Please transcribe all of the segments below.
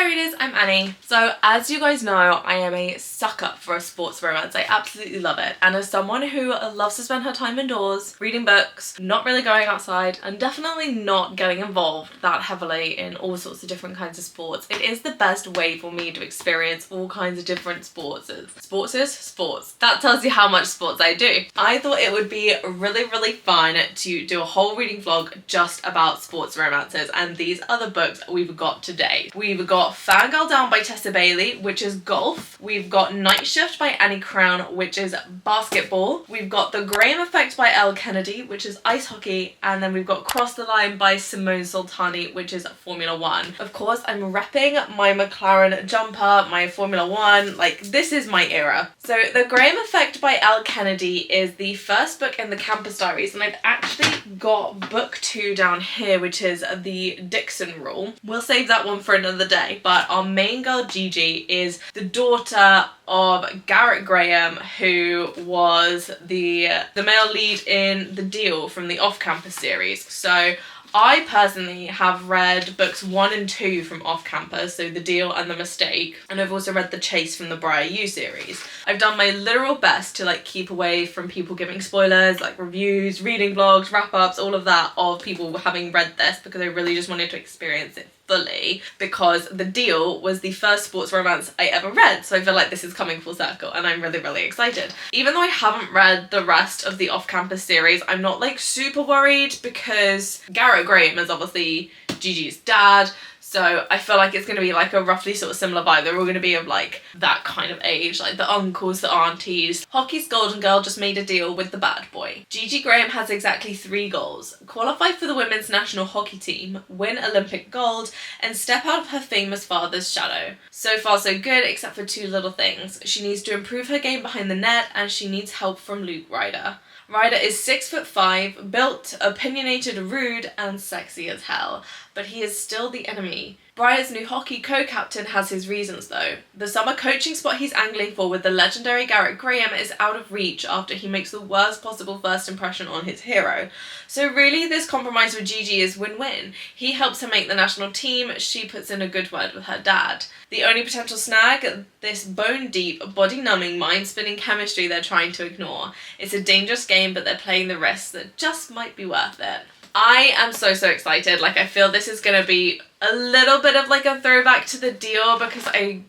readers, I'm Annie. So as you guys know, I am a sucker for a sports romance. I absolutely love it. And as someone who loves to spend her time indoors, reading books, not really going outside, and definitely not getting involved that heavily in all sorts of different kinds of sports, it is the best way for me to experience all kinds of different sports. Sports. That tells you how much sports I do. I thought it would be really fun to do a whole reading vlog just about sports romances, and these are the books we've got today. We've got Fangirl Down by Tessa Bailey, which is golf. We've got Night Shift by Annie Crown, which is basketball. We've got The Graham Effect by Elle Kennedy, which is ice hockey. And then we've got Cross the Line by Simone Soltani, which is Formula One. Of course, I'm repping my McLaren jumper, my Formula One, like this is my era. So The Graham Effect by Elle Kennedy is the first book in the Campus Diaries, and I've actually got book 2 down here, which is The Dixon Rule. We'll save that one for another day, but our main girl Gigi is the daughter of Garrett Graham, who was the male lead in The Deal from the Off-Campus series. So I personally have read books 1 and 2 from Off Campus, so The Deal and The Mistake, and I've also read The Chase from the Briar U series. I've done my literal best to like keep away from people giving spoilers, like reviews, reading vlogs, wrap-ups, all of that of people having read this, because I really just wanted to experience it fully, because The Deal was the first sports romance I ever read, so I feel like this is coming full circle and I'm really excited. Even though I haven't read the rest of the Off-Campus series, I'm not like super worried because Garrett Graham is obviously Gigi's dad, so I feel like it's going to be like a roughly sort of similar vibe. They're all going to be of like that kind of age, like the uncles, the aunties. Hockey's golden girl just made a deal with the bad boy. Gigi Graham has exactly 3 goals: qualify for the women's national hockey team, win Olympic gold, and step out of her famous father's shadow. So far so good, except for 2 little things. She needs to improve her game behind the net, and she needs help from Luke Ryder. Ryder is 6'5", built, opinionated, rude, and sexy as hell, but he is still the enemy. Briar's new hockey co-captain has his reasons though. The summer coaching spot he's angling for with the legendary Garrett Graham is out of reach after he makes the worst possible first impression on his hero. So really this compromise with Gigi is win-win. He helps her make the national team, she puts in a good word with her dad. The only potential snag, this bone-deep, body-numbing, mind-spinning chemistry they're trying to ignore. It's a dangerous game, but they're playing the risks that just might be worth it. I am so excited. Like, I feel this is gonna be a little bit of like a throwback to The Deal, because I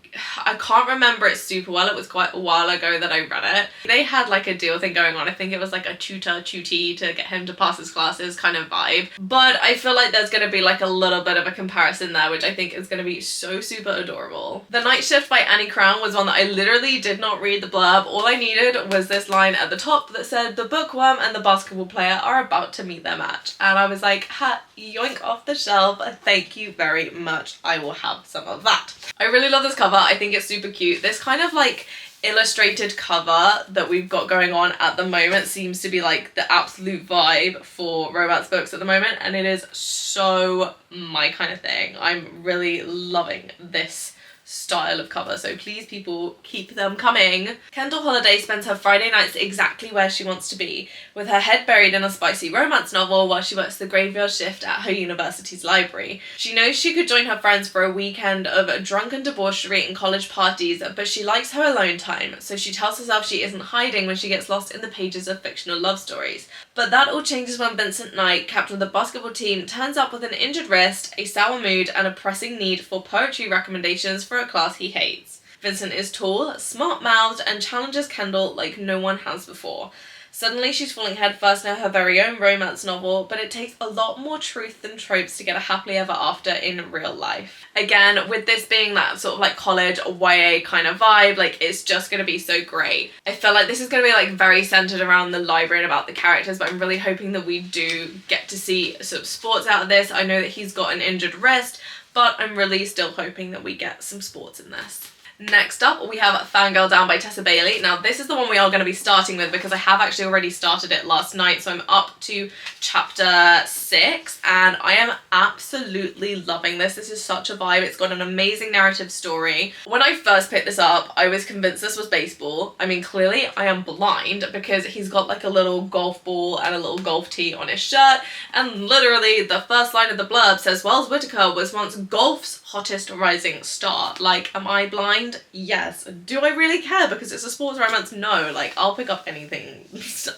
can't remember it super well. It was quite a while ago that I read it. They had like a deal thing going on. I think it was like a tutee to get him to pass his classes kind of vibe. But I feel like there's gonna be like a little bit of a comparison there, which I think is gonna be so super adorable. The Night Shift by Annie Crown was one that I literally did not read the blurb. All I needed was this line at the top that said, "The bookworm and the basketball player are about to meet their match." And I was like, ha, yoink off the shelf. Thank you very much. I will have some of that. I really love this cover. I think it's super cute. This kind of like illustrated cover that we've got going on at the moment seems to be like the absolute vibe for romance books at the moment, and it is so my kind of thing. I'm really loving this style of cover, so please people keep them coming. Kendall Holiday spends her Friday nights exactly where she wants to be, with her head buried in a spicy romance novel while she works the graveyard shift at her university's library. She knows she could join her friends for a weekend of drunken debauchery and college parties, but she likes her alone time, so she tells herself she isn't hiding when she gets lost in the pages of fictional love stories. But that all changes when Vincent Knight, captain of the basketball team, turns up with an injured wrist, a sour mood, and a pressing need for poetry recommendations for a class he hates. Vincent is tall, smart-mouthed, and challenges Kendall like no one has before. Suddenly she's falling headfirst into her very own romance novel, but it takes a lot more truth than tropes to get a happily ever after in real life. Again, with this being that sort of like college YA kind of vibe, like it's just gonna be so great. I feel like this is gonna be like very centered around the library and about the characters, but I'm really hoping that we do get to see sort of sports out of this. I know that he's got an injured wrist, but I'm really still hoping that we get some sports in this. Next up, we have Fangirl Down by Tessa Bailey. Now, this is the one we are going to be starting with because I have actually already started it last night, so I'm up to chapter 6, and I am absolutely loving this. This is such a vibe. It's got an amazing narrative story. When I first picked this up, I was convinced this was baseball. I mean, clearly I am blind because he's got like a little golf ball and a little golf tee on his shirt, and literally the first line of the blurb says, Wells Whitaker was once golf's hottest rising star. Like, am I blind? Yes. Do I really care because it's a sports romance? No. Like, I'll pick up anything.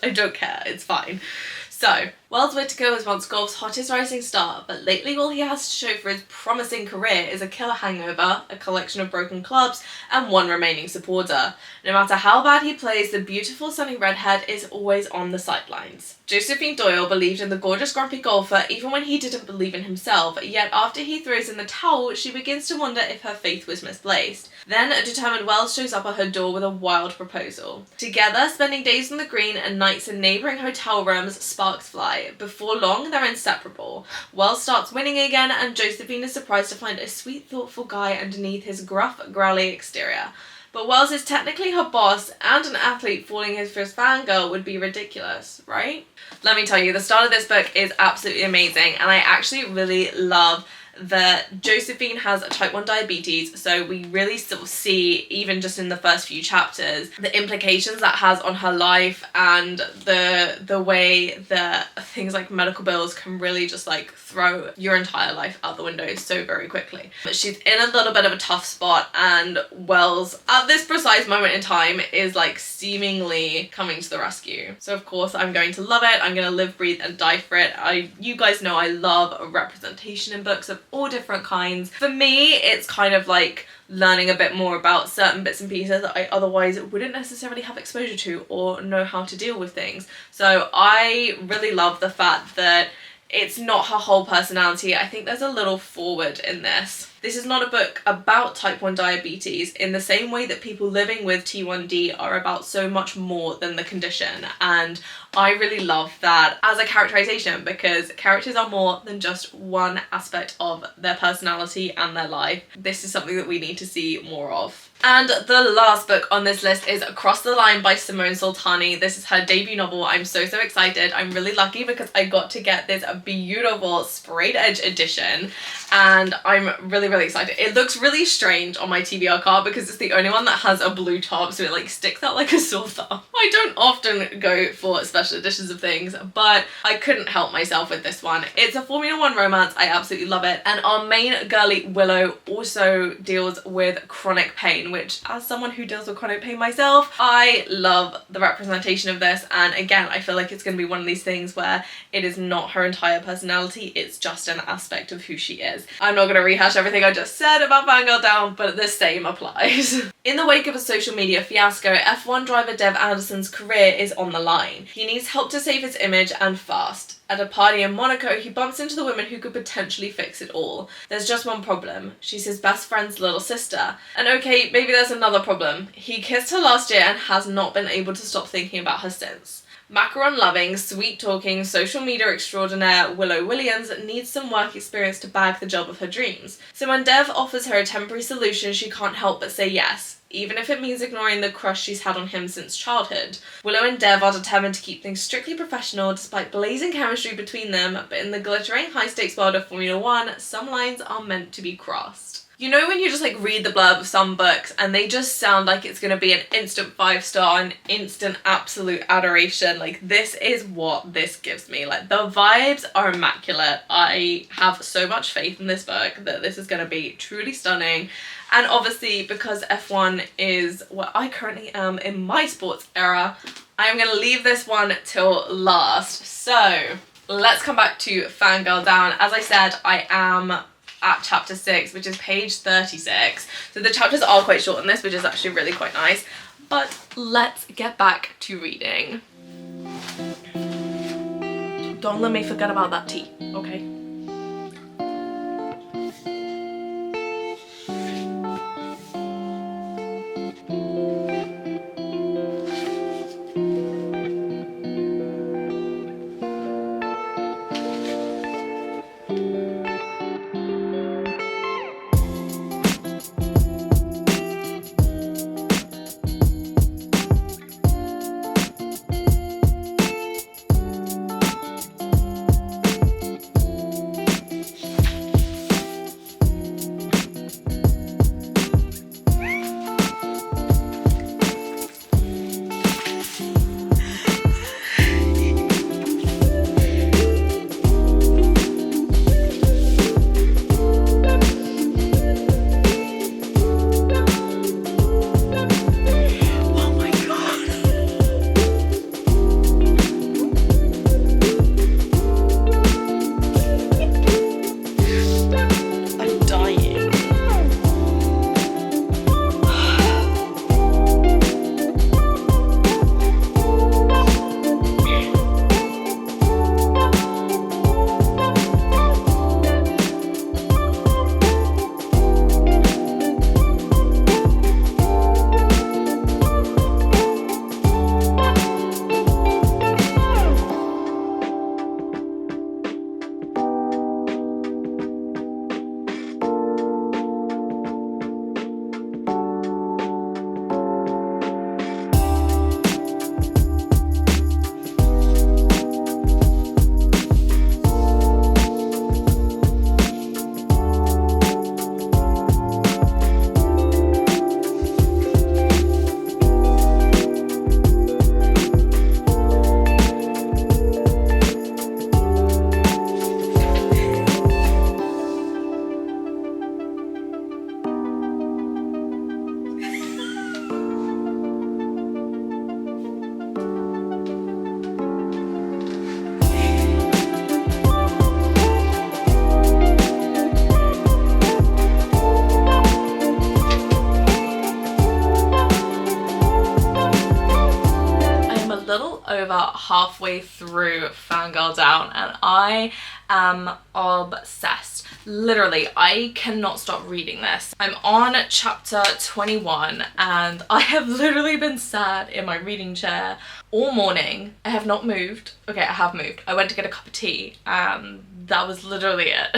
I don't care. It's fine. So, Wells Whitaker was once golf's hottest rising star, but lately all he has to show for his promising career is a killer hangover, a collection of broken clubs, and one remaining supporter. No matter how bad he plays, the beautiful sunny redhead is always on the sidelines. Josephine Doyle believed in the gorgeous grumpy golfer even when he didn't believe in himself, yet after he throws in the towel, she begins to wonder if her faith was misplaced. Then a determined Wells shows up at her door with a wild proposal. Together, spending days on the green and nights in neighbouring hotel rooms, sparks fly. Before long, they're inseparable. Wells starts winning again, and Josephine is surprised to find a sweet, thoughtful guy underneath his gruff, growly exterior. But Wells is technically her boss, and an athlete falling his first fangirl would be ridiculous, right? Let me tell you, the start of this book is absolutely amazing, and I actually really love that Josephine has type 1 diabetes, so we really sort of see, even just in the first few chapters, the implications that has on her life, and the way that things like medical bills can really just like throw your entire life out the window so very quickly. But she's in a little bit of a tough spot, and Wells at this precise moment in time is like seemingly coming to the rescue. So of course I'm going to love it. I'm going to live, breathe and die for it. You guys know I love a representation in books of all different kinds. For me, it's kind of like learning a bit more about certain bits and pieces that I otherwise wouldn't necessarily have exposure to or know how to deal with things. So I really love the fact that it's not her whole personality. I think there's a little forward in this. This is not a book about type 1 diabetes in the same way that people living with T1D are about so much more than the condition. And I really love that as a characterization, because characters are more than just one aspect of their personality and their life. This is something that we need to see more of. And the last book on this list is Across the Line by Simone Sultani. This is her debut novel. I'm so excited. I'm really lucky because I got to get this beautiful sprayed edge edition, and I'm really excited. It looks really strange on my TBR card because it's the only one that has a blue top, so it like sticks out like a sore thumb. I don't often go for special editions of things, but I couldn't help myself with this one. It's a Formula 1 romance. I absolutely love it. And our main girly Willow also deals with chronic pain, which as someone who deals with chronic pain myself, I love the representation of this. And again, I feel like it's going to be one of these things where it is not her entire personality, it's just an aspect of who she is. I'm not going to rehash everything I just said about Fangirl Down, but the same applies. In the wake of a social media fiasco, F1 driver Dev Anderson's career is on the line. He needs help to save his image, and fast. At a party in Monaco, he bumps into the woman who could potentially fix it all. There's just one problem. She's his best friend's little sister. And okay, maybe there's another problem. He kissed her last year and has not been able to stop thinking about her since. Macaron-loving, sweet-talking, social media extraordinaire Willow Williams needs some work experience to bag the job of her dreams. So when Dev offers her a temporary solution, she can't help but say yes, even if it means ignoring the crush she's had on him since childhood. Willow and Dev are determined to keep things strictly professional despite blazing chemistry between them, but in the glittering high-stakes world of Formula 1, some lines are meant to be crossed. You know when you just like read the blurb of some books and they just sound like it's going to be an instant 5-star, an instant absolute adoration? Like, this is what this gives me. Like, the vibes are immaculate. I have so much faith in this book that this is going to be truly stunning. And obviously, because F1 is where I currently am in my sports era, I'm going to leave this one till last. So let's come back to Fangirl Down. As I said, I am at chapter 6, which is page 36. So the chapters are quite short in this, which is actually really quite nice. But let's get back to reading. Don't let me forget about that tea, okay? halfway through Fangirl Down and I am obsessed. Literally, I cannot stop reading this. I'm on chapter 21 and I have literally been sat in my reading chair all morning. I have not moved. Okay, I have moved. I went to get a cup of tea and that was literally it.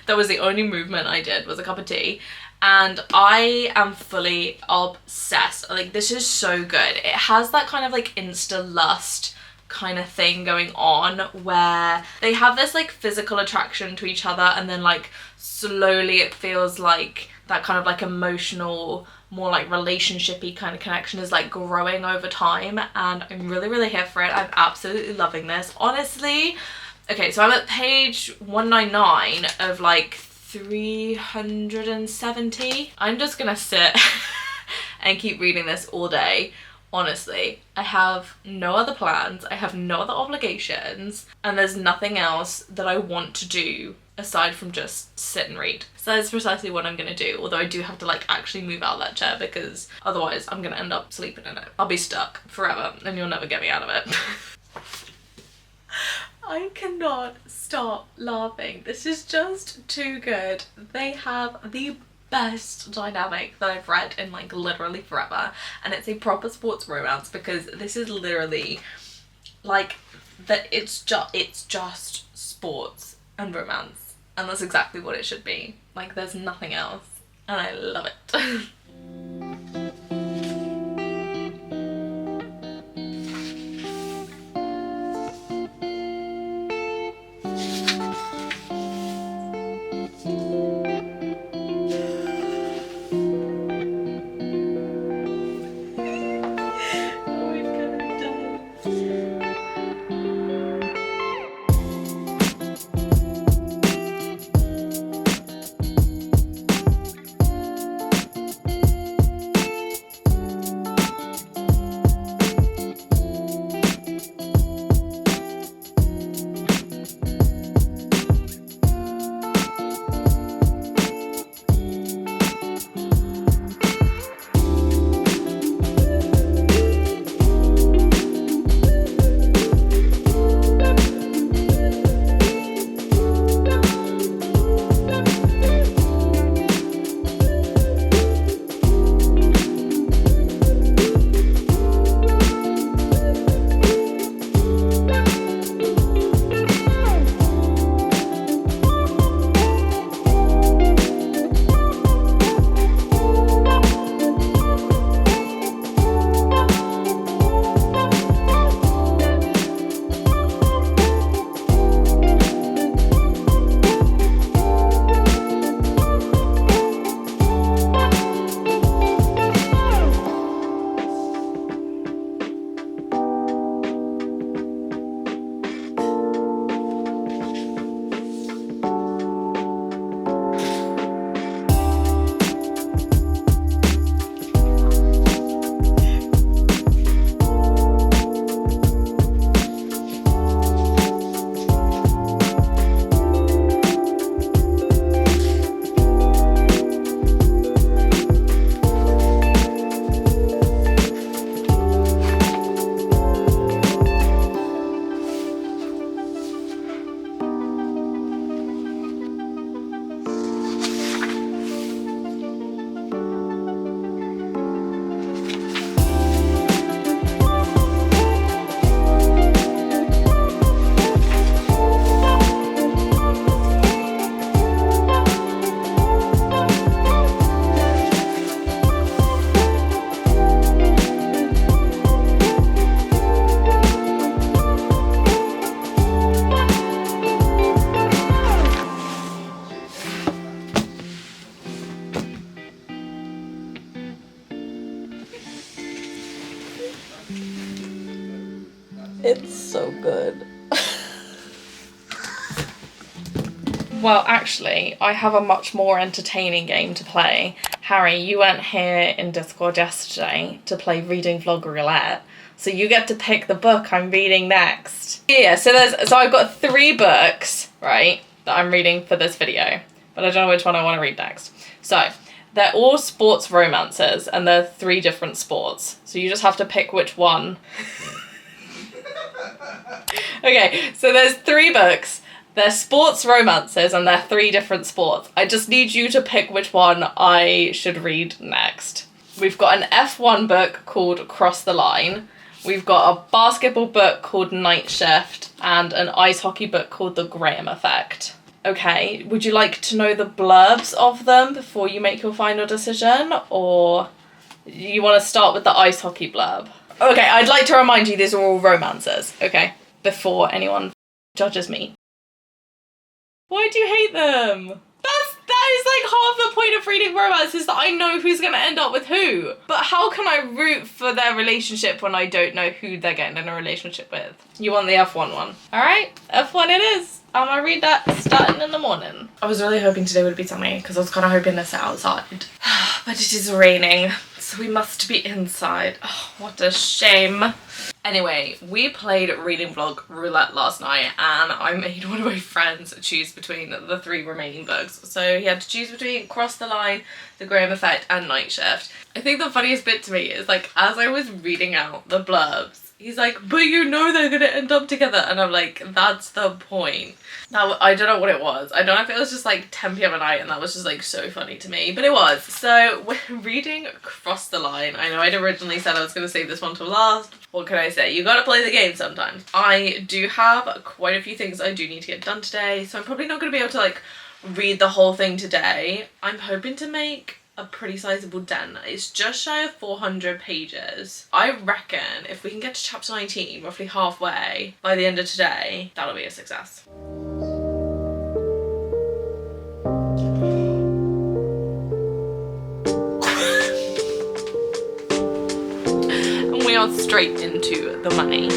That was the only movement I did, was a cup of tea. And I am fully obsessed. Like, this is so good. It has that kind of like insta lust kind of thing going on where they have this like physical attraction to each other and then like slowly it feels like that kind of like emotional, more like relationship-y kind of connection is like growing over time, and I'm really here for it. I'm absolutely loving this, honestly. Okay, so I'm at page 199 of like 370. I'm just gonna sit and keep reading this all day. Honestly, I have no other plans, I have no other obligations, and there's nothing else that I want to do aside from just sit and read. So that's precisely what I'm gonna do, although I do have to like actually move out of that chair because otherwise I'm gonna end up sleeping in it. I'll be stuck forever and you'll never get me out of it. I cannot stop laughing. This is just too good. They have the best dynamic that I've read in like literally forever, and it's a proper sports romance because this is literally like that. It's just sports and romance, and that's exactly what it should be. Like, there's nothing else, and I love it. It's so good. Well, actually, I have a much more entertaining game to play. Harry, you weren't here in Discord yesterday to play Reading Vlog Roulette, so you get to pick the book I'm reading next. Yeah, so I've got 3 books, right, that I'm reading for this video, but I don't know which one I want to read next. So, they're all sports romances, and they're 3 different sports, so you just have to pick which one Okay, so there's 3 books. They're sports romances and they're 3 different sports. I just need you to pick which one I should read next. We've got an F1 book called Cross the Line. We've got a basketball book called Night Shift and an ice hockey book called The Graham Effect. Okay, would you like to know the blurbs of them before you make your final decision, or you want to start with the ice hockey blurb? Okay, I'd like to remind you these are all romances, okay, before anyone judges me. Why do you hate them? That is like half the point of reading romance, is that I know who's going to end up with who. But how can I root for their relationship when I don't know who they're getting in a relationship with? You want the F1 one. Alright, F1 it is. I'm gonna read that starting in the morning. I was really hoping today would be sunny because I was kind of hoping to sit outside. But it is raining, so we must be inside. Oh, what a shame. Anyway, we played Reading Vlog Roulette last night and I made one of my friends choose between the 3 remaining books. So he had to choose between Cross the Line, The Graham Effect and Night Shift. I think the funniest bit to me is like as I was reading out the blurbs, he's like, but you know they're gonna end up together. And I'm like, that's the point. Now, I don't know what it was. I don't know if it was just like 10 p.m. at night and that was just like so funny to me, but it was. So we're reading Cross the Line. I know I'd originally said I was going to save this one till last. What can I say? You gotta play the game sometimes. I do have quite a few things I do need to get done today, so I'm probably not going to be able to like read the whole thing today. I'm hoping to make a pretty sizable dent. It's just shy of 400 pages. I reckon if we can get to chapter 19, roughly halfway, by the end of today, that'll be a success. And we are straight into the money.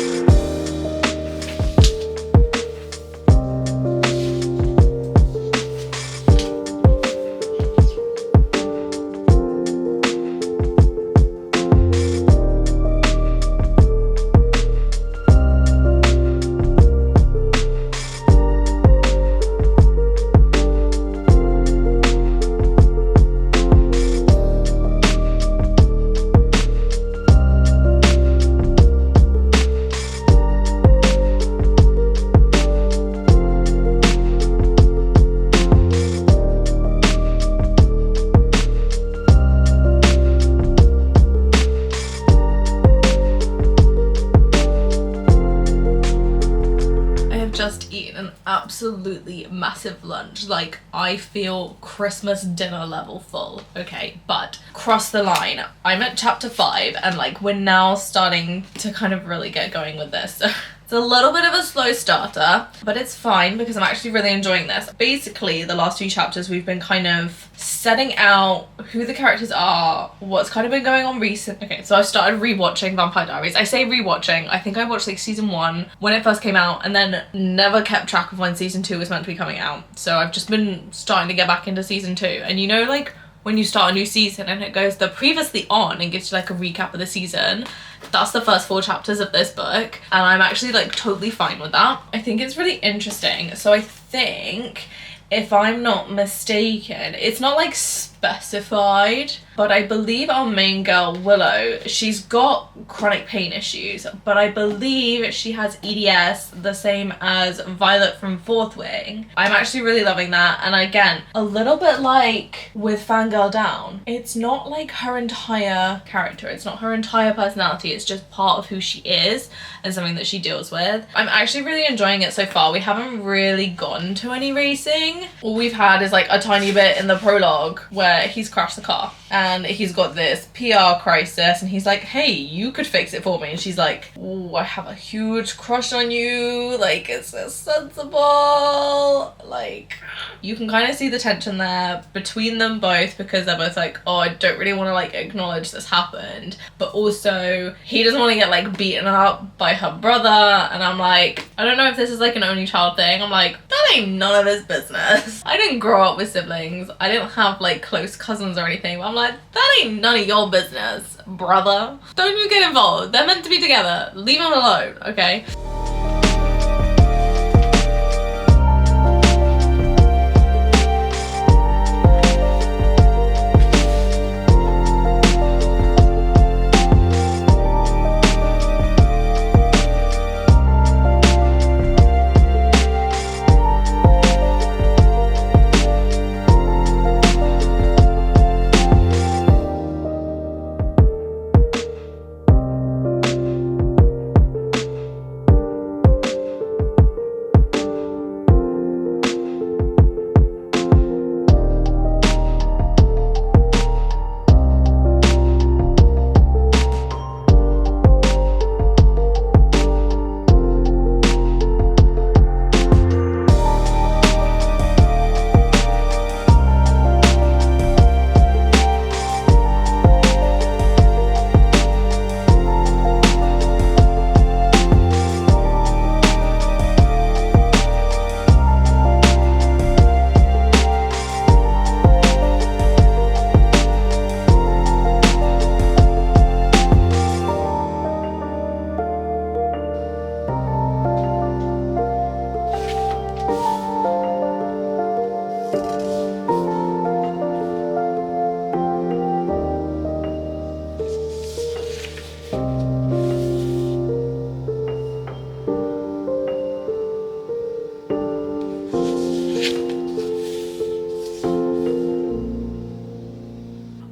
Absolutely massive lunch. Like, I feel Christmas dinner level full. Okay, but Cross the Line. I'm at chapter 5 and like we're now starting to kind of really get going with this. It's a little bit of a slow starter, but it's fine because I'm actually really enjoying this. Basically, the last 2 chapters we've been kind of setting out who the characters are, what's kind of been going on recent. Okay, so I started rewatching Vampire Diaries. I say rewatching, I think I watched like season 1 when it first came out and then never kept track of when season 2 was meant to be coming out. So I've just been starting to get back into season 2. And you know, like when you start a new season and it goes the previously on and gives you like a recap of the season, that's the first 4 chapters of this book and I'm actually like totally fine with that. I think it's really interesting. So I think, if I'm not mistaken, it's not like specified, but I believe our main girl Willow, she's got chronic pain issues, but I believe she has EDS the same as Violet from Fourth Wing. I'm actually really loving that, and again, a little bit like with Fangirl Down, it's not like her entire character, it's not her entire personality, it's just part of who she is and something that she deals with. I'm actually really enjoying it so far. We haven't really gotten to any racing. All we've had is like a tiny bit in the prologue where he's crashed the car and he's got this PR crisis and he's like, hey, you could fix it for me. And she's like, oh, I have a huge crush on you. Like, it's so sensible. Like, you can kind of see the tension there between them both because they're both like, oh, I don't really want to like acknowledge this happened. But also he doesn't want to get like beaten up by her brother. And I'm like, I don't know if this is like an only child thing. I'm like, that ain't none of his business. I didn't grow up with siblings. I didn't have like close cousins or anything. But I'm like, that ain't none of your business, brother. Don't you get involved. They're meant to be together. Leave them alone, okay?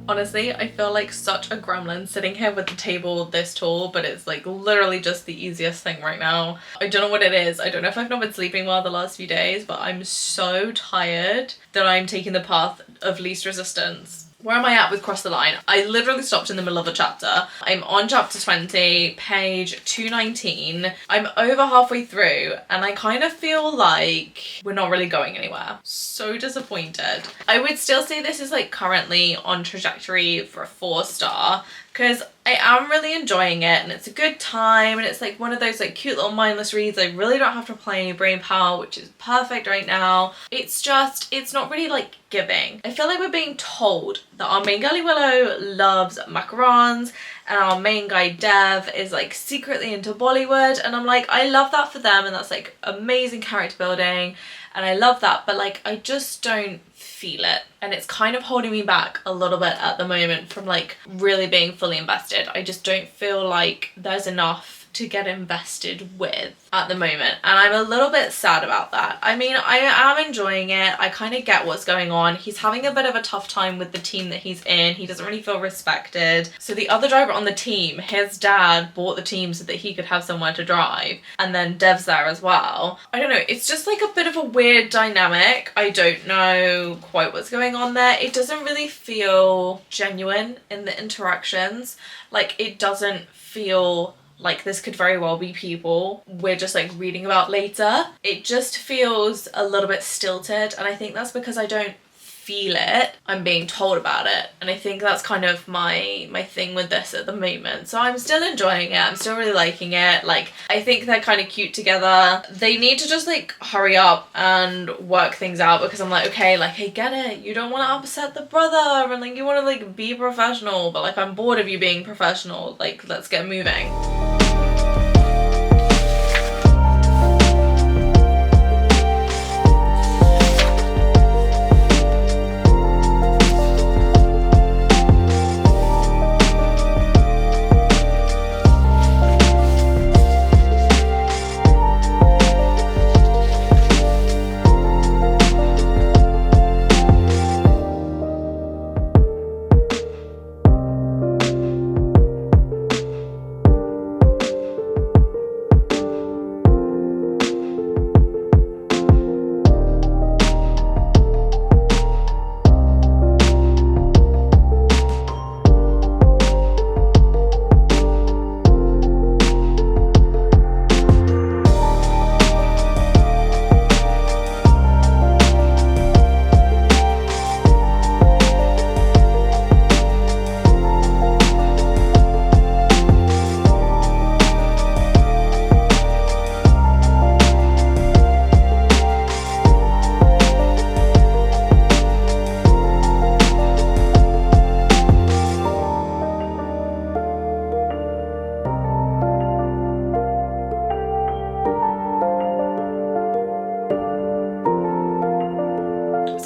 Honestly, I feel like such a gremlin sitting here with the table this tall, but it's like literally just the easiest thing right now. I don't know what it is. I don't know if I've not been sleeping well the last few days, but I'm so tired that I'm taking the path of least resistance. Where am I at with Cross the Line? I literally stopped in the middle of a chapter. I'm on chapter 20, page 219. I'm over halfway through and I kind of feel like we're not really going anywhere. So disappointed. I would still say this is like currently on trajectory for a 4-star because I am really enjoying it and it's a good time and it's like one of those like cute little mindless reads. I really don't have to apply any brain power, which is perfect right now. It's just, it's not really like giving. I feel like we're being told that our main girly Willow loves macarons and our main guy Dev is like secretly into Bollywood, and I'm like, I love that for them and that's like amazing character building and I love that, but like I just don't feel it, and it's kind of holding me back a little bit at the moment from like really being fully invested. I just don't feel like there's enough to get invested with at the moment, and I'm a little bit sad about that. I mean, I am enjoying it. I kind of get what's going on. He's having a bit of a tough time with the team that he's in. He doesn't really feel respected. So the other driver on the team, his dad bought the team so that he could have somewhere to drive, and then Dev's there as well. I don't know, it's just like a bit of a weird dynamic. I don't know quite what's going on there. It doesn't really feel genuine in the interactions. Like, it doesn't feel like this could very well be people we're just like reading about later. It just feels a little bit stilted, and I think that's because I don't feel it. I'm being told about it, and I think that's kind of my thing with this at the moment. So I'm still enjoying it. I'm still really liking it. Like, I think they're kind of cute together. They need to just like hurry up and work things out, because I'm like, okay, like I get it, you don't want to upset the brother and like you want to like be professional, but like I'm bored of you being professional. Like, let's get moving.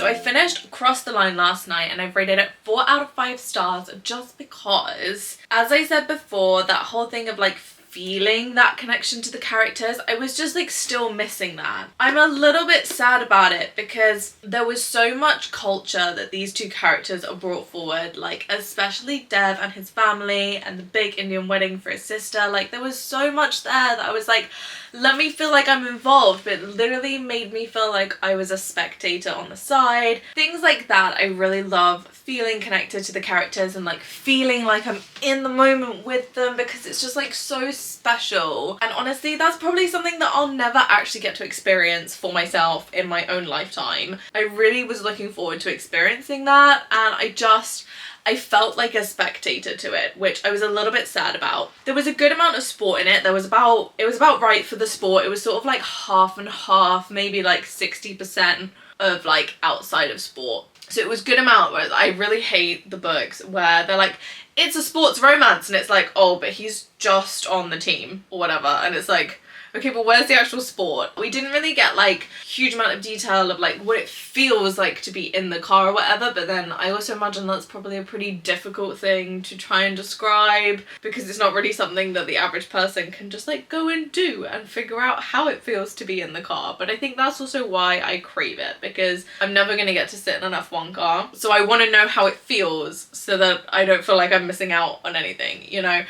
I finished Cross the Line last night and I've rated it 4 out of 5 stars just because, as I said before, that whole thing of like feeling that connection to the characters, I was just like still missing that. I'm a little bit sad about it because there was so much culture that these two characters are brought forward, like especially Dev and his family and the big Indian wedding for his sister. Like, there was so much there that I was like, let me feel like I'm involved, but it literally made me feel like I was a spectator on the side. Things like that I really love, feeling connected to the characters and like feeling like I'm in the moment with them, because it's just like so special. And honestly, that's probably something that I'll never actually get to experience for myself in my own lifetime. I really was looking forward to experiencing that, and I felt like a spectator to it, which I was a little bit sad about. There was a good amount of sport in it. It was about right for the sport. It was sort of like half and half, maybe like 60% of like outside of sport. So it was good amount. Where I really hate the books where they're like, it's a sports romance, and it's like, oh, but he's just on the team or whatever, and it's like, Okay, but where's the actual sport? We didn't really get like huge amount of detail of like what it feels like to be in the car or whatever, but then I also imagine that's probably a pretty difficult thing to try and describe because it's not really something that the average person can just like go and do and figure out how it feels to be in the car. But I think that's also why I crave it, because I'm never going to get to sit in an F1 car, so I want to know how it feels so that I don't feel like I'm missing out on anything, you know.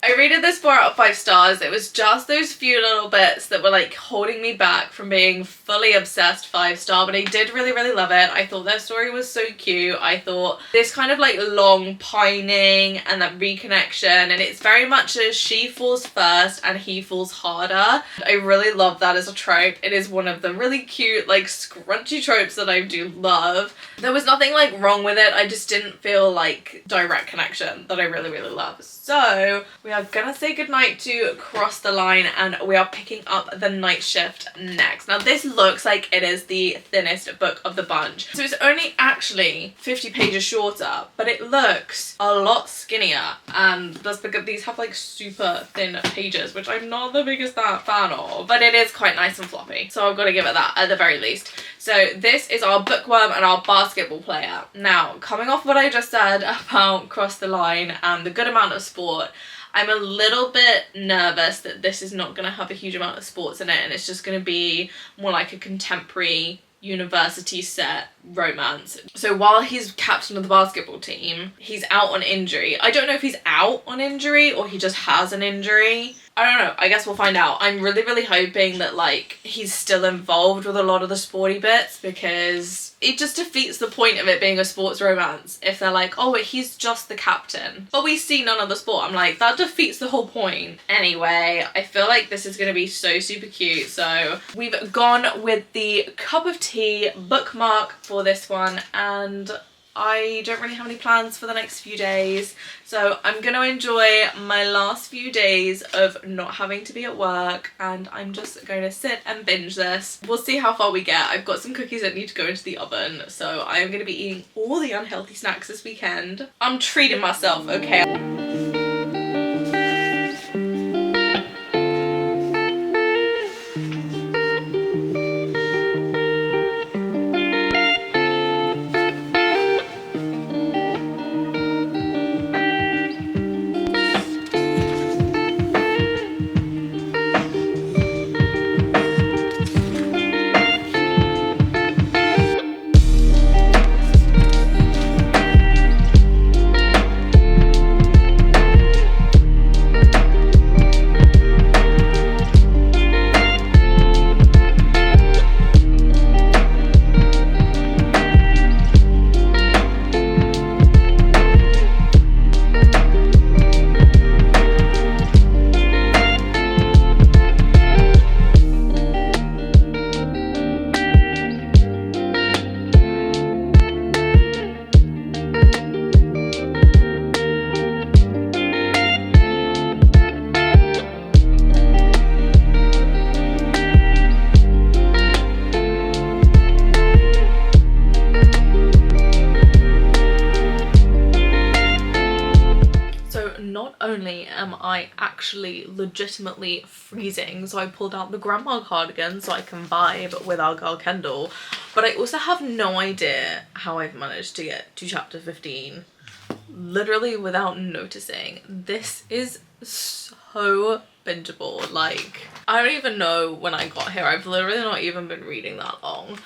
I rated this 4 out of 5 stars. It was just those few little bits that were like holding me back from being fully obsessed 5-star, but I did really, really love it. I thought their story was so cute. I thought this kind of like long pining and that reconnection, and it's very much a she falls first and he falls harder. I really love that as a trope. It is one of the really cute like scrunchy tropes that I do love. There was nothing like wrong with it. I just didn't feel like direct connection that I really, really love. So we are gonna say goodnight to Cross the Line and we are picking up The Night Shift next. Now this looks like it is the thinnest book of the bunch. So it's only actually 50 pages shorter, but it looks a lot skinnier, and that's because these have like super thin pages, which I'm not the biggest fan of, but it is quite nice and floppy. So I've got to give it that at the very least. So this is our bookworm and our basketball player. Now, coming off what I just said about Cross the Line and the good amount of sport, I'm a little bit nervous that this is not going to have a huge amount of sports in it, and it's just going to be more like a contemporary university set romance. So while he's captain of the basketball team, he's out on injury. I don't know if he's out on injury or he just has an injury. I don't know. I guess we'll find out. I'm really, really hoping that like he's still involved with a lot of the sporty bits, because it just defeats the point of it being a sports romance if they're like, oh, but he's just the captain, but we see none of the sport. I'm like, that defeats the whole point. Anyway, I feel like this is going to be so super cute. So we've gone with the cup of tea bookmark for this one, and I don't really have any plans for the next few days, so I'm going to enjoy my last few days of not having to be at work, and I'm just going to sit and binge this. We'll see how far we get. I've got some cookies that need to go into the oven, so I'm going to be eating all the unhealthy snacks this weekend. I'm treating myself, okay? Am I actually legitimately freezing, so I pulled out the grandma cardigan so I can vibe with our girl Kendall, but I also have no idea how I've managed to get to chapter 15 literally without noticing. This is so bingeable. Like, I don't even know when I got here. I've literally not even been reading that long.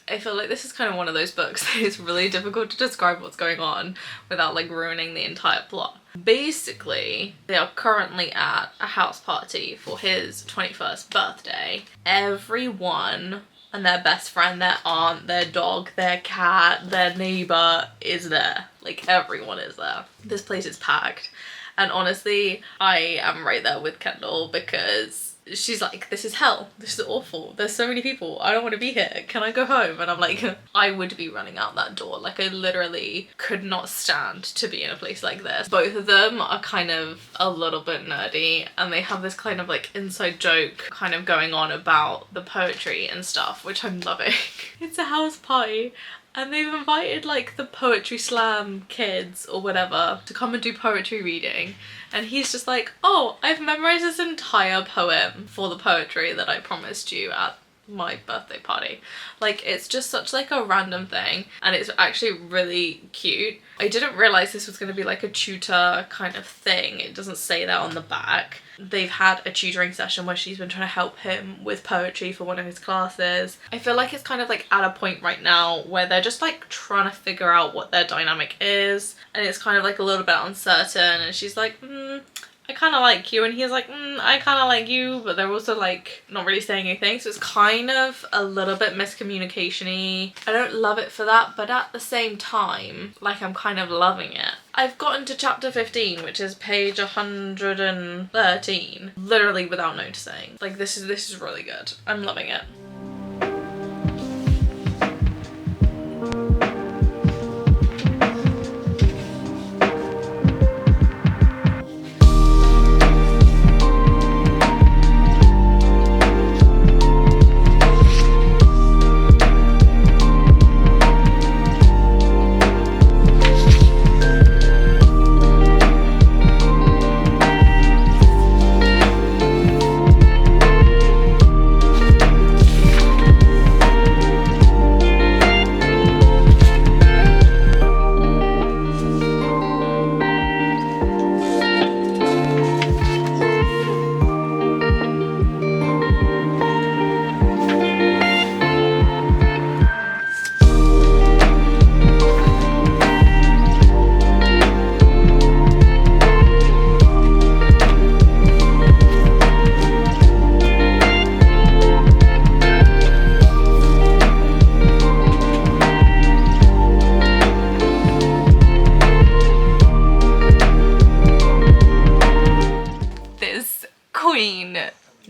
I feel like this is kind of one of those books that is really difficult to describe what's going on without like ruining the entire plot. Basically, they are currently at a house party for his 21st birthday. Everyone and their best friend, their aunt, their dog, their cat, their neighbor is there. Like, everyone is there. This place is packed. And honestly, I am right there with Kendall, because she's like, this is hell, this is awful, there's so many people, I don't want to be here, can I go home? And I'm like, I would be running out that door. Like, I literally could not stand to be in a place like this. Both of them are kind of a little bit nerdy, and they have this kind of like inside joke kind of going on about the poetry and stuff, which I'm loving. It's a house party And they've invited like the poetry slam kids or whatever to come and do poetry reading. And he's just like, oh, I've memorized this entire poem for the poetry that I promised you at my birthday party. Like, it's just such like a random thing, and it's actually really cute. I didn't realize this was going to be like a tutor kind of thing. It doesn't say that on the back. They've had a tutoring session where she's been trying to help him with poetry for one of his classes. I feel like it's kind of like at a point right now where they're just like trying to figure out what their dynamic is, and it's kind of like a little bit uncertain, and she's like, I kind of like you, and he's like, I kind of like you, but they're also like not really saying anything, so it's kind of a little bit miscommunication-y. I don't love it for that, but at the same time, like, I'm kind of loving it. I've gotten to chapter 15, which is page 113, literally without noticing. Like, this is really good. I'm loving it.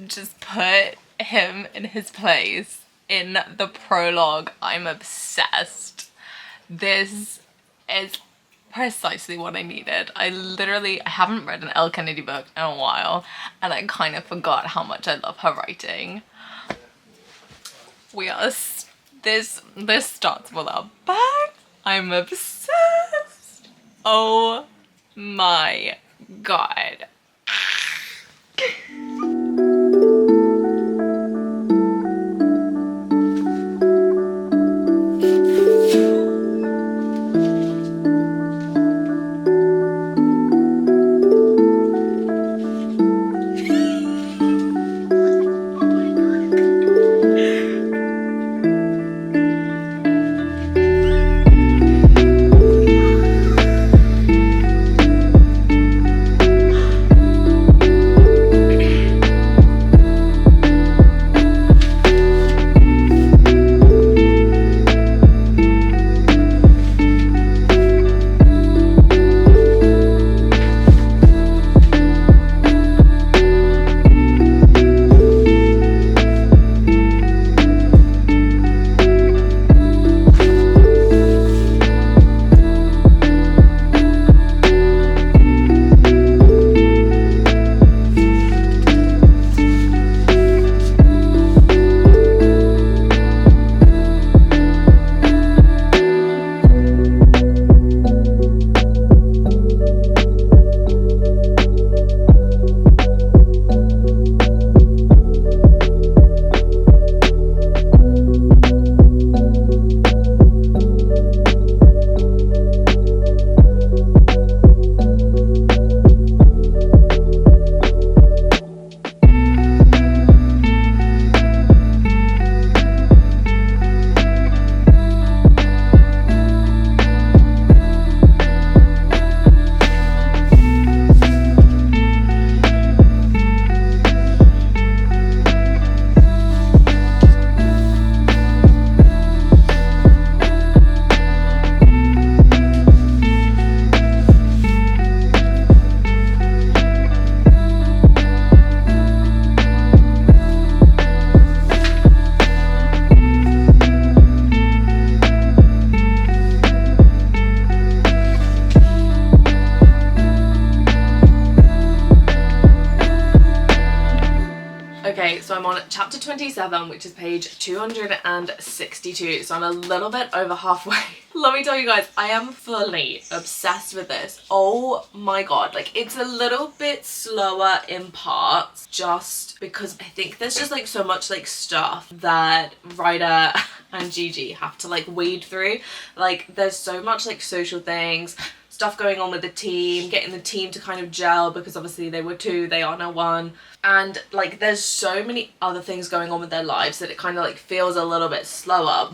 Just put him in his place in the prologue. I'm obsessed. This is precisely what I needed. I haven't read an Elle Kennedy book in a while, and I kind of forgot how much I love her writing. This starts with a bang. I'm obsessed. Oh my god. So I'm on chapter 27, which is page 262. So I'm a little bit over halfway. Let me tell you guys, I am fully obsessed with this. Oh my god, like it's a little bit slower in parts just because I think there's just like so much like stuff that Ryder and Gigi have to like wade through. Like there's so much like social things, stuff going on with the team, getting the team to kind of gel because obviously they were two, they are now one. And like there's so many other things going on with their lives that it kind of like feels a little bit slower.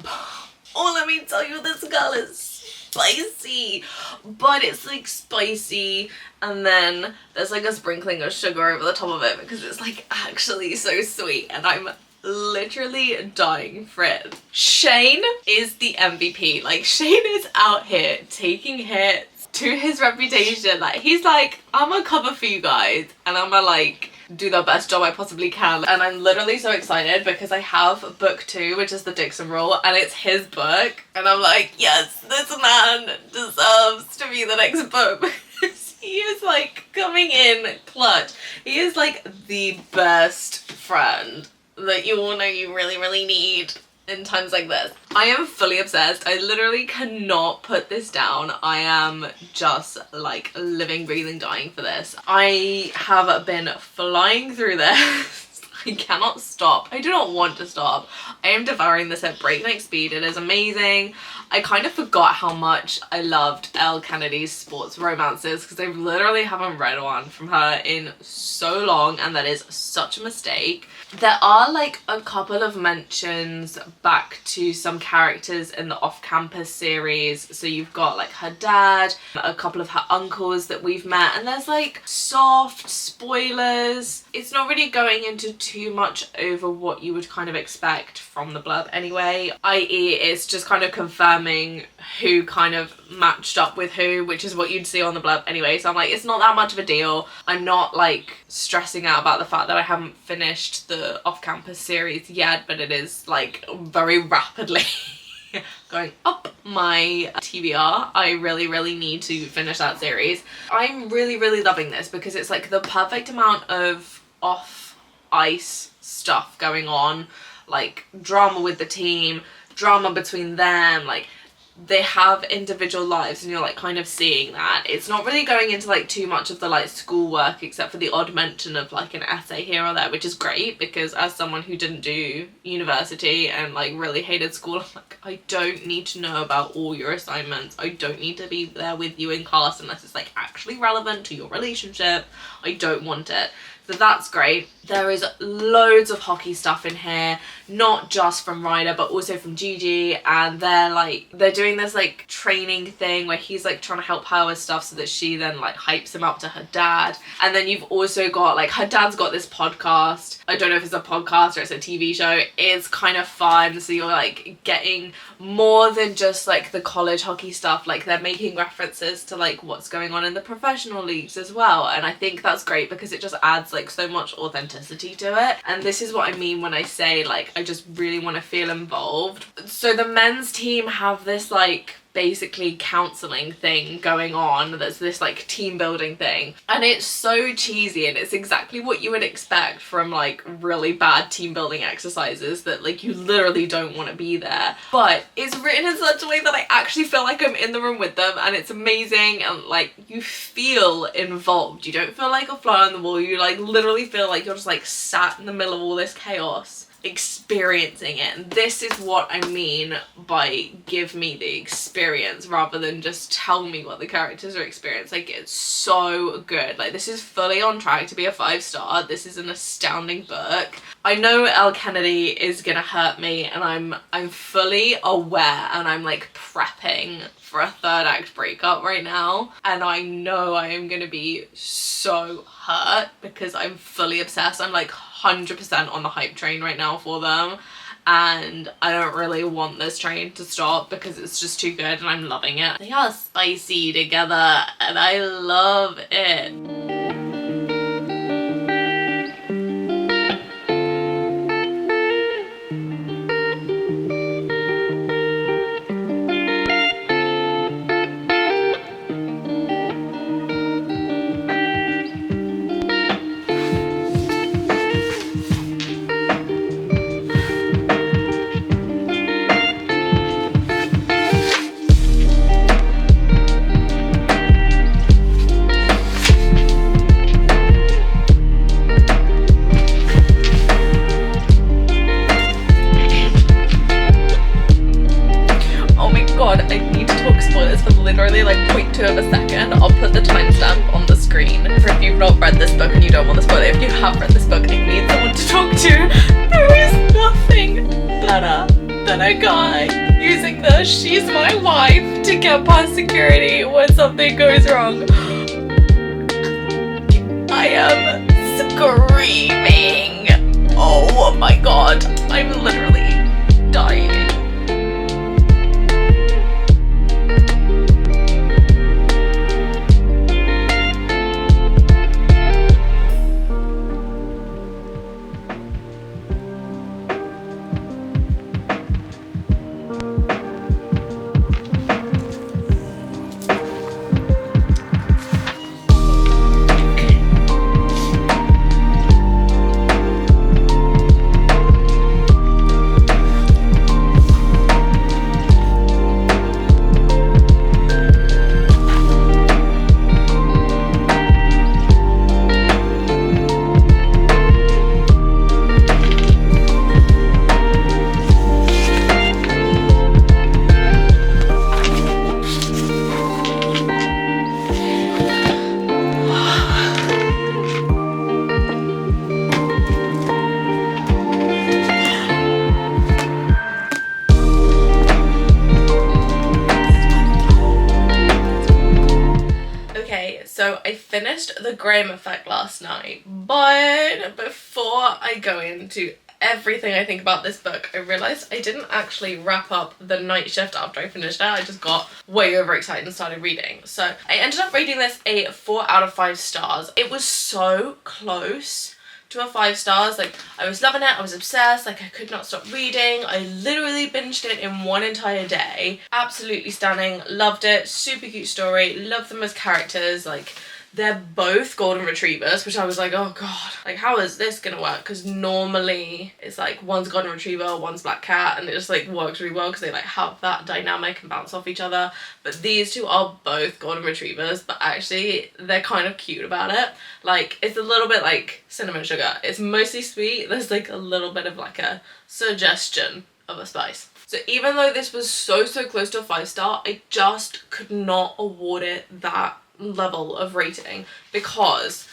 Oh, let me tell you, this girl is spicy, but it's like spicy and then there's like a sprinkling of sugar over the top of it because it's like actually so sweet and I'm literally dying for it. Shane is the MVP. Like Shane is out here taking hits to his reputation. Like he's like, I'm gonna cover for you guys and I'm gonna like do the best job I possibly can. And I'm literally so excited because I have book 2, which is the Dixon Rule, and it's his book and I'm like, yes, this man deserves to be the next book because he is like coming in clutch. He is like the best friend that you all know you really need in times like this. I am fully obsessed. I literally cannot put this down. I am just like living, breathing, dying for this. I have been flying through this. I cannot stop. I do not want to stop. I am devouring this at breakneck speed. It is amazing. I kind of forgot how much I loved Elle Kennedy's sports romances because I literally haven't read one from her in so long and that is such a mistake. There are like a couple of mentions back to some characters in the off-campus series. So you've got like her dad, a couple of her uncles that we've met, and there's like soft spoilers. It's not really going into too much over what you would kind of expect from the blurb anyway, i.e. it's just kind of confirming who kind of matched up with who, which is what you'd see on the blurb anyway. So I'm like, it's not that much of a deal. I'm not like stressing out about the fact that I haven't finished the off-campus series yet, but it is like very rapidly going up my TBR. I really need to finish that series. I'm really loving this because it's like the perfect amount of off ice stuff going on, like drama with the team, drama between them, like they have individual lives and you're like kind of seeing that. It's not really going into like too much of the like schoolwork except for the odd mention of like an essay here or there, which is great because as someone who didn't do university and like really hated school, I'm like, I don't need to know about all your assignments. I don't need to be there with you in class unless it's like actually relevant to your relationship. I don't want it. So that's great. There is loads of hockey stuff in here, not just from Ryder but also from Gigi, and they're doing this like training thing where he's like trying to help her with stuff so that she then like hypes him up to her dad. And then you've also got like her dad's got this podcast. I don't know if it's a podcast or it's a TV show. It's kind of fun, so you're like getting more than just like the college hockey stuff. Like they're making references to like what's going on in the professional leagues as well, and I think that's great because it just adds like so much authenticity to it. And this is what I mean when I say like I just really want to feel involved. So the men's team have this like basically counseling thing going on that's this like team building thing, and it's so cheesy and it's exactly what you would expect from like really bad team building exercises that like you literally don't want to be there, but it's written in such a way that I actually feel like I'm in the room with them and it's amazing, and like you feel involved. You don't feel like a fly on the wall. You like literally feel like you're just like sat in the middle of all this chaos experiencing it. And this is what I mean by give me the experience rather than just tell me what the characters are experiencing. Like it's so good. Like this is fully on track to be a 5-star. This is an astounding book. I know Elle Kennedy is gonna hurt me and I'm fully aware and I'm like prepping for a 3rd act breakup right now, and I know I am gonna be so hurt because I'm fully obsessed. I'm like 100% on the hype train right now for them, and I don't really want this train to stop because it's just too good and I'm loving it. They are spicy together and I love it. read this book and you don't want to spoil it, if you have read this book and need someone to talk to, there is nothing better than a guy using the "she's my wife" to get past security when something goes wrong. I am screaming. Oh my god, I'm literally dying. So I finished The Graham Effect last night, but before I go into everything I think about this book, I realised I didn't actually wrap up The Night Shift after I finished it. I just got way overexcited and started reading. So I ended up rating this a 4 out of 5 stars. It was so close to a 5 stars. Like, I was loving it, I was obsessed, like I could not stop reading. I literally binged it in one entire day. Absolutely stunning, loved it, super cute story, loved them as characters. Like, they're both golden retrievers, which I was like, oh god, like how is this gonna work? Because normally it's like one's golden retriever, one's black cat, and it just like works really well because they like have that dynamic and bounce off each other. But these two are both golden retrievers, but actually they're kind of cute about it. Like, it's a little bit like cinnamon sugar. It's mostly sweet. There's like a little bit of like a suggestion of a spice. So even though this was so close to a 5-star, I just could not award it that level of rating because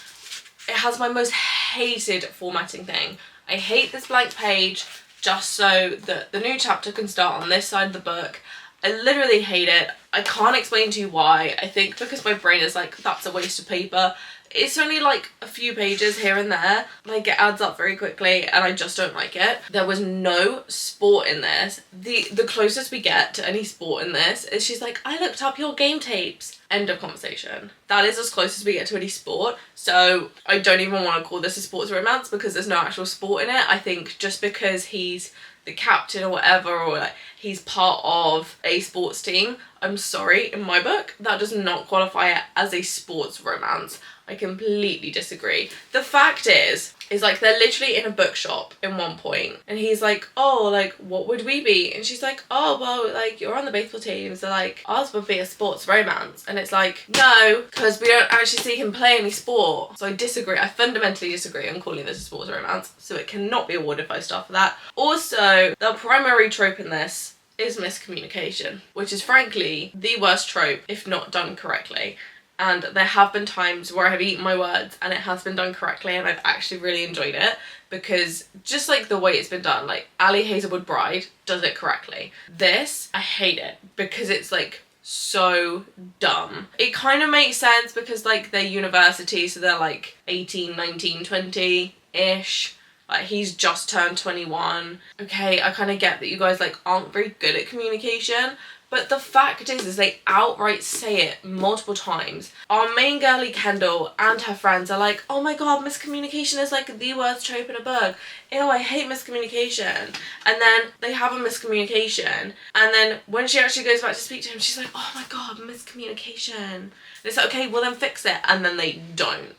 it has my most hated formatting thing. I hate this blank page just so that the new chapter can start on this side of the book. I literally hate it. I can't explain to you why. I think because my brain is like, that's a waste of paper. It's only like a few pages here and there, like it adds up very quickly and I just don't like it. There was no sport in this. The closest we get to any sport in this is she's like, I looked up your game tapes. End of conversation. That is as close as we get to any sport. So I don't even want to call this a sports romance because there's no actual sport in it. I think just because he's the captain or whatever, or like he's part of a sports team, I'm sorry, in my book that does not qualify it as a sports romance. I completely disagree. The fact is like they're literally in a bookshop in one point and he's like, oh, like what would we be? And she's like, oh well, like you're on the baseball team, so like ours would be a sports romance. And it's like, no, because we don't actually see him play any sport. So I disagree. I fundamentally disagree on calling this a sports romance, so it cannot be awarded 5 stars for that. Also, the primary trope in this is miscommunication, which is frankly the worst trope if not done correctly. And there have been times where I have eaten my words and it has been done correctly and I've actually really enjoyed it because just like the way it's been done, like Ali Hazelwood Bride does it correctly. This, I hate it because it's like so dumb. It kind of makes sense because like they're university, so they're like 18, 19, 20-ish. Like he's just turned 21. Okay, I kind of get that you guys like aren't very good at communication, but the fact is they outright say it multiple times. Our main girlie Kendall and her friends are like, oh my god, miscommunication is like the worst trope in a book. Ew, I hate miscommunication. And then they have a miscommunication. And then when she actually goes back to speak to him, she's like, oh my god, miscommunication. And it's like, okay, well then fix it. And then they don't.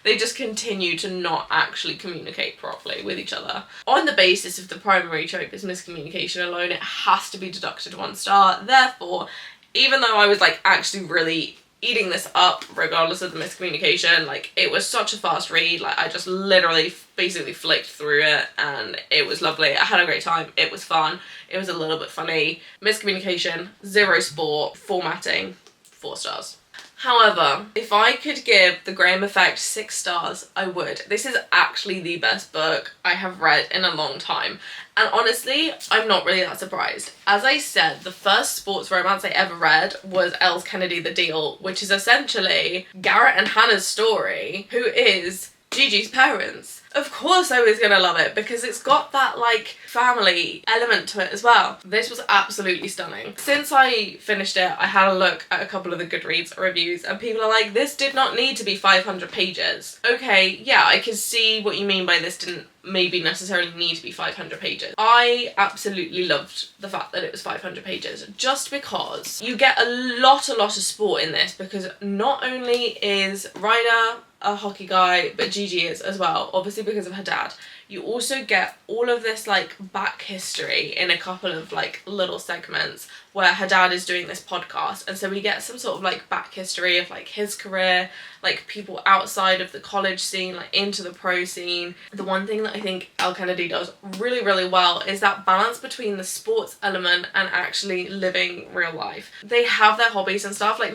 They just continue to not actually communicate properly with each other. On the basis of the primary trope is miscommunication alone, it has to be deducted 1 star. Therefore, even though I was like actually really eating this up regardless of the miscommunication, like it was such a fast read, like I just literally basically flicked through it and it was lovely. I had a great time, it was fun, it was a little bit funny. Miscommunication, 0 sport, formatting, 4 stars. However, if I could give The Graham Effect 6 stars, I would. This is actually the best book I have read in a long time. And honestly, I'm not really that surprised. As I said, the first sports romance I ever read was Els Kennedy The Deal, which is essentially Garrett and Hannah's story, who is Gigi's parents. Of course I was gonna love it because it's got that like family element to it as well. This was absolutely stunning. Since I finished it, I had a look at a couple of the Goodreads reviews and people are like, this did not need to be 500 pages. Okay, yeah, I can see what you mean by this didn't maybe necessarily need to be 500 pages. I absolutely loved the fact that it was 500 pages just because you get a lot of sport in this, because not only is Ryder a hockey guy, but Gigi is as well, obviously because of her dad. You also get all of this like back history in a couple of like little segments where her dad is doing this podcast, and so we get some sort of like back history of like his career, like people outside of the college scene, like into the pro scene. The one thing that I think Elle Kennedy does really well is that balance between the sports element and actually living real life. They have their hobbies and stuff, like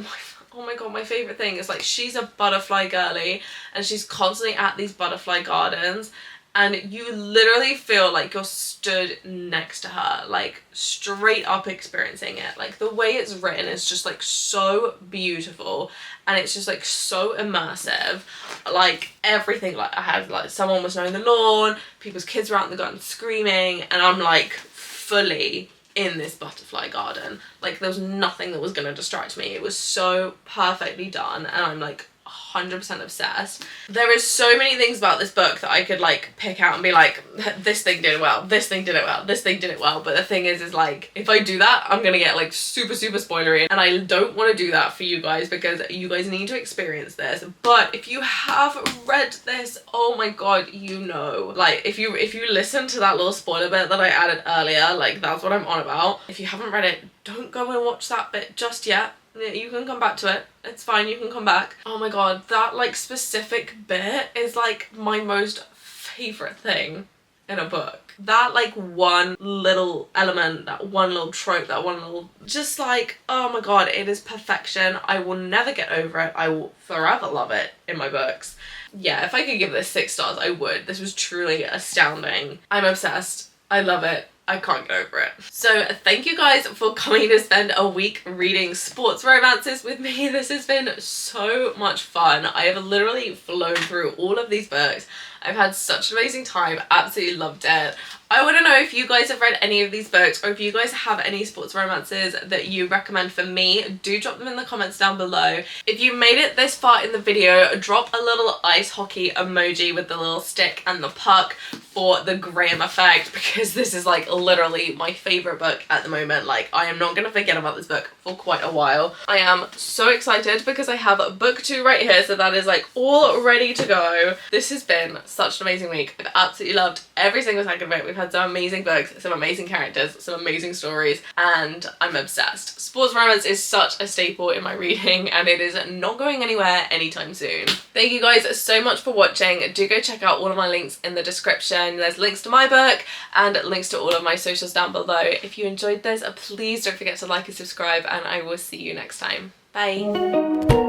oh my god, my favourite thing is like she's a butterfly girly and she's constantly at these butterfly gardens and you literally feel like you're stood next to her, like straight up experiencing it. Like the way it's written is just like so beautiful and it's just like so immersive. Like everything, like I had like someone was mowing the lawn, people's kids were out in the garden screaming, and I'm like fully in this butterfly garden. Like there was nothing that was gonna distract me. It was so perfectly done and I'm like 100% obsessed. There is so many things about this book that I could like pick out and be like, this thing did it well, this thing did it well, this thing did it well, but the thing is like if I do that I'm gonna get like super spoilery and I don't want to do that for you guys because you guys need to experience this. But if you have read this, oh my god, you know, like if you listen to that little spoiler bit that I added earlier, like that's what I'm on about. If you haven't read it, don't go and watch that bit just yet. You can come back to it. It's fine, you can come back. Oh my god, that like specific bit is like my most favourite thing in a book. That like one little element, that one little trope, that one little, just like, oh my god, it is perfection. I will never get over it. I will forever love it in my books. Yeah, if I could give this 6 stars, I would. This was truly astounding. I'm obsessed. I love it. I can't get over it. So thank you guys for coming to spend a week reading sports romances with me. This has been so much fun. I have literally flown through all of these books. I've had such an amazing time, absolutely loved it. I want to know if you guys have read any of these books or if you guys have any sports romances that you recommend for me. Do drop them in the comments down below. If you made it this far in the video, drop a little ice hockey emoji with the little stick and the puck for The Graham Effect, because this is like literally my favourite book at the moment. Like I am not going to forget about this book for quite a while. I am so excited because I have book 2 right here, so that is like all ready to go. This has been such an amazing week. I've absolutely loved every single second of it. We've had some amazing books, some amazing characters, some amazing stories, and I'm obsessed. Sports romance is such a staple in my reading and it is not going anywhere anytime soon. Thank you guys so much for watching. Do go check out all of my links in the description. There's links to my book and links to all of my socials down below. If you enjoyed this, please don't forget to like and subscribe, and I will see you next time. Bye.